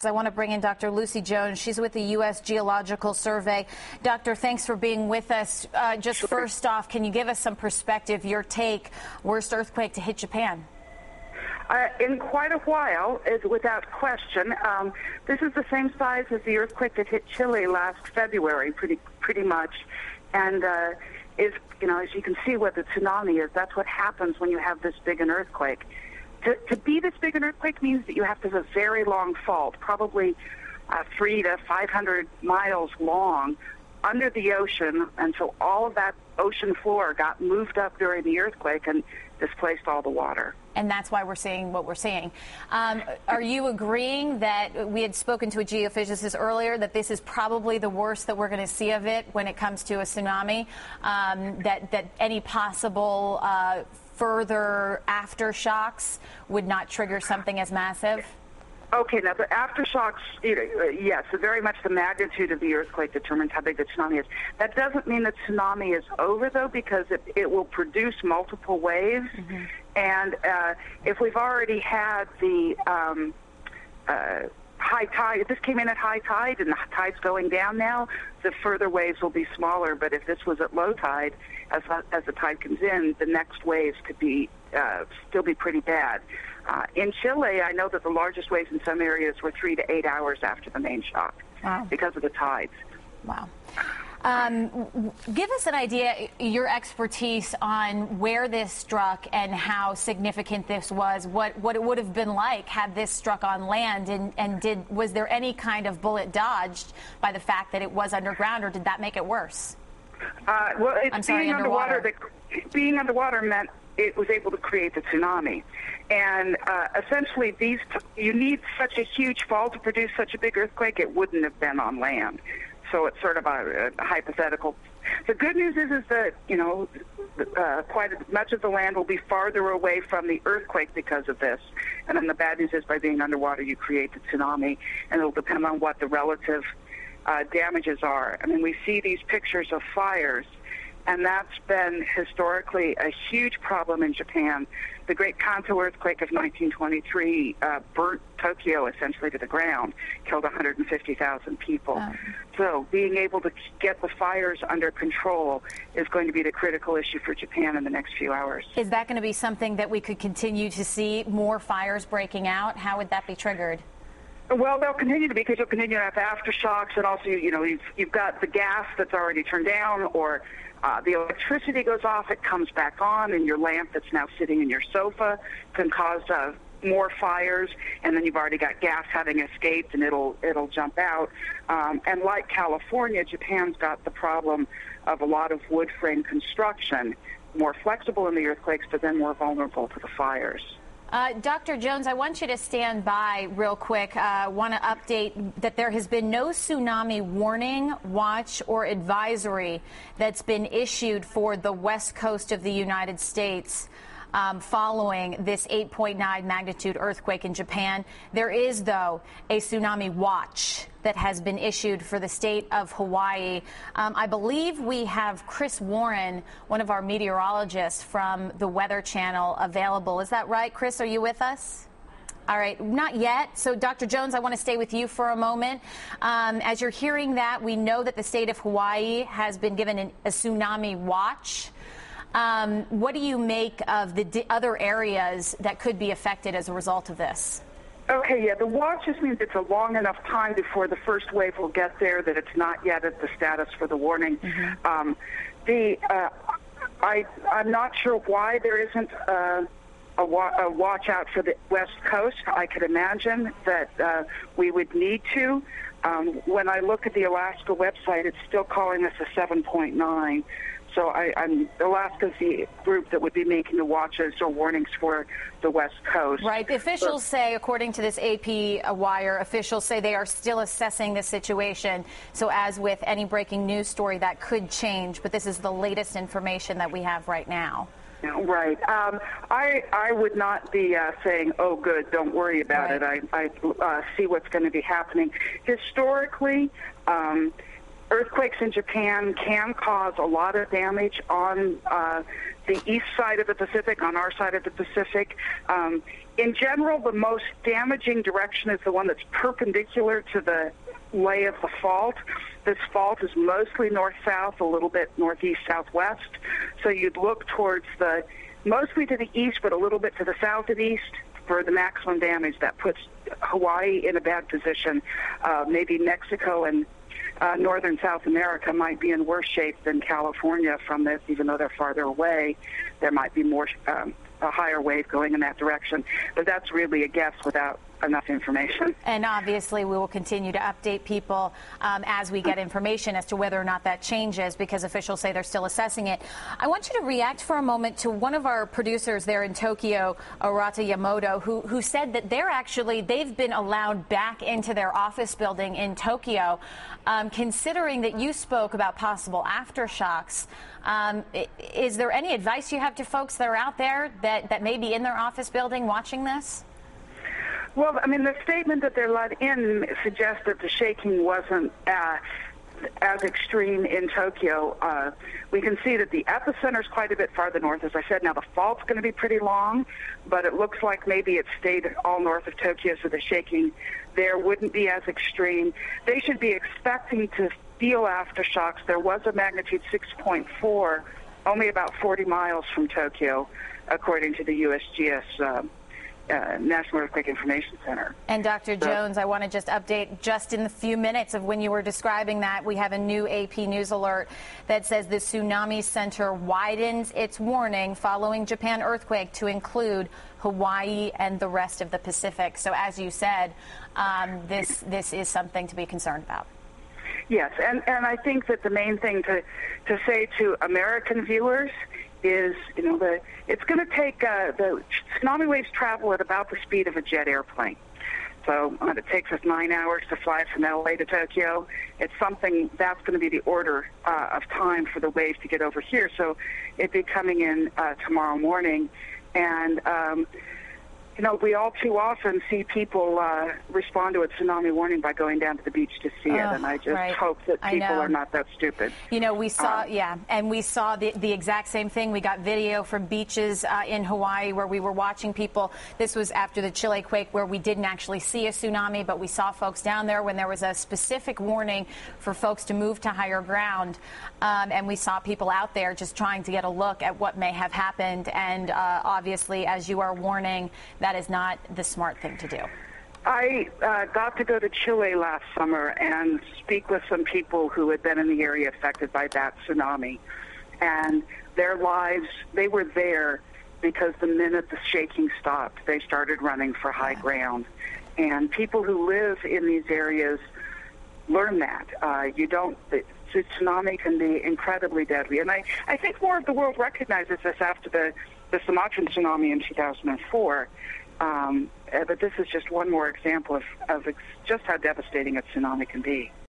I want to bring in Dr. Lucy Jones. She's with the U.S. Geological Survey. Doctor, thanks for being with us. Just first off, can you give us some perspective, your take, worst earthquake to hit Japan? In quite a while, without question. This is the same size as the earthquake that hit Chile last February, pretty much. And as you can see what the tsunami is, that's what happens when you have this big an earthquake. To be this big an earthquake means that you have to have a very long fault, probably 300 to 500 miles long, under the ocean, and so all of that ocean floor got moved up during the earthquake and displaced all the water. And that's why we're seeing what we're seeing. Are you agreeing that we had spoken to a geophysicist earlier that this is probably the worst that we're going to see of it when it comes to a tsunami, that any possible further aftershocks would not trigger something as massive? Okay, now the aftershocks, yes, very much the magnitude of the earthquake determines how big the tsunami is. That doesn't mean the tsunami is over, though, because it will produce multiple waves. Mm-hmm. And if we've already had the high tide, if this came in at high tide and the tide's going down now, the further waves will be smaller. But if this was at low tide, as the tide comes in, the next waves could be still be pretty bad. In Chile, I know that the largest waves in some areas were 3 to 8 hours after the main shock. Wow. Because of the tides. Wow. Give us an idea, your expertise on where this struck and how significant this was, what it would have been like had this struck on land, and was there any kind of bullet dodged by the fact that it was underground, or did that make it worse? Well, being underwater meant it was able to create the tsunami. And essentially, you need such a huge fall to produce such a big earthquake, it wouldn't have been on land. So it's sort of a hypothetical. The good news is that, quite as much of the land will be farther away from the earthquake because of this. And then the bad news is by being underwater, you create the tsunami, and it'll depend on what the relative damages are. I mean, we see these pictures of fires, and that's been historically a huge problem in Japan. The Great Kanto earthquake of 1923 burnt Tokyo essentially to the ground, killed 150,000 people. So being able to get the fires under control is going to be the critical issue for Japan in the next few hours. Is that going to be something that we could continue to see, more fires breaking out? How would that be triggered? Well, they'll continue to be, because you'll continue to have aftershocks, and also, you've got the gas that's already turned down, or the electricity goes off, it comes back on, and your lamp that's now sitting in your sofa can cause more fires, and then you've already got gas having escaped, and it'll jump out. And like California, Japan's got the problem of a lot of wood frame construction, more flexible in the earthquakes, but then more vulnerable to the fires. Dr. Jones, I want you to stand by real quick. I want to update that there has been no tsunami warning, watch, or advisory that's been issued for the west coast of the United States following this 8.9 magnitude earthquake in Japan. There is, though, a tsunami watch that has been issued for the state of Hawaii. I believe we have Chris Warren, one of our meteorologists from the Weather Channel, available. Is that right, Chris? Are you with us? All right, not yet. So, Dr. Jones, I want to stay with you for a moment. As you're hearing that, we know that the state of Hawaii has been given a tsunami watch. What do you make of the other areas that could be affected as a result of this? Okay, yeah, the watch just means it's a long enough time before the first wave will get there that it's not yet at the status for the warning. Mm-hmm. I'm not sure why there isn't a watch out for the West Coast. I could imagine that we would need to. When I look at the Alaska website, it's still calling us a 7.9. So Alaska's the group that would be making the watches or warnings for the West Coast. Right. The officials say, according to this AP wire, officials say they are still assessing the situation. So as with any breaking news story, that could change. But this is the latest information that we have right now. Right. I would not be saying, oh, good, don't worry about it. I see what's going to be happening. Historically, earthquakes in Japan can cause a lot of damage on east side of the Pacific, on our side of the Pacific. In general, the most damaging direction is the one that's perpendicular to the lay of the fault. This fault is mostly north-south, a little bit northeast-southwest. So you'd look towards mostly to the east, but a little bit to the south and east for the maximum damage. That puts Hawaii in a bad position. Maybe Mexico and northern South America might be in worse shape than California from this, even though they're farther away. There might be more a higher wave going in that direction. But that's really a guess without enough information. And obviously we will continue to update people as we get information as to whether or not that changes, because officials say they're still assessing it. I want you to react for a moment to one of our producers there in Tokyo, Arata Yamoto, who said that they've been allowed back into their office building in Tokyo. Considering that you spoke about possible aftershocks, is there any advice you have to folks that are out there that may be in their office building watching this? Well, I mean, the statement that they're let in suggests that the shaking wasn't as extreme in Tokyo. We can see that the epicenter is quite a bit farther north. As I said, now the fault's going to be pretty long, but it looks like maybe it stayed all north of Tokyo, so the shaking there wouldn't be as extreme. They should be expecting to feel aftershocks. There was a magnitude 6.4, only about 40 miles from Tokyo, according to the USGS National Earthquake Information Center. And Dr. Jones, I want to just update just in the few minutes of when you were describing that. We have a new AP News alert that says the Tsunami Center widens its warning following Japan earthquake to include Hawaii and the rest of the Pacific. So as you said, this is something to be concerned about. Yes, and I think that the main thing to say to American viewers is, it's going to take, the tsunami waves travel at about the speed of a jet airplane. So it takes us 9 hours to fly from LA to Tokyo. It's something that's going to be the order of time for the waves to get over here. So it'd be coming in tomorrow morning. And, we all too often see people respond to a tsunami warning by going down to the beach to see it. And I just hope that people are not that stupid. We saw, and we saw the exact same thing. We got video from beaches in Hawaii where we were watching people. This was after the Chile quake where we didn't actually see a tsunami, but we saw folks down there when there was a specific warning for folks to move to higher ground. And we saw people out there just trying to get a look at what may have happened. And obviously, as you are warning, that is not the smart thing to do. I got to go to Chile last summer and speak with some people who had been in the area affected by that tsunami. And their lives, they were there because the minute the shaking stopped, they started running for high ground. And people who live in these areas learn that. The tsunami can be incredibly deadly. And I think more of the world recognizes this after the Sumatran tsunami in 2004. But this is just one more example of just how devastating a tsunami can be.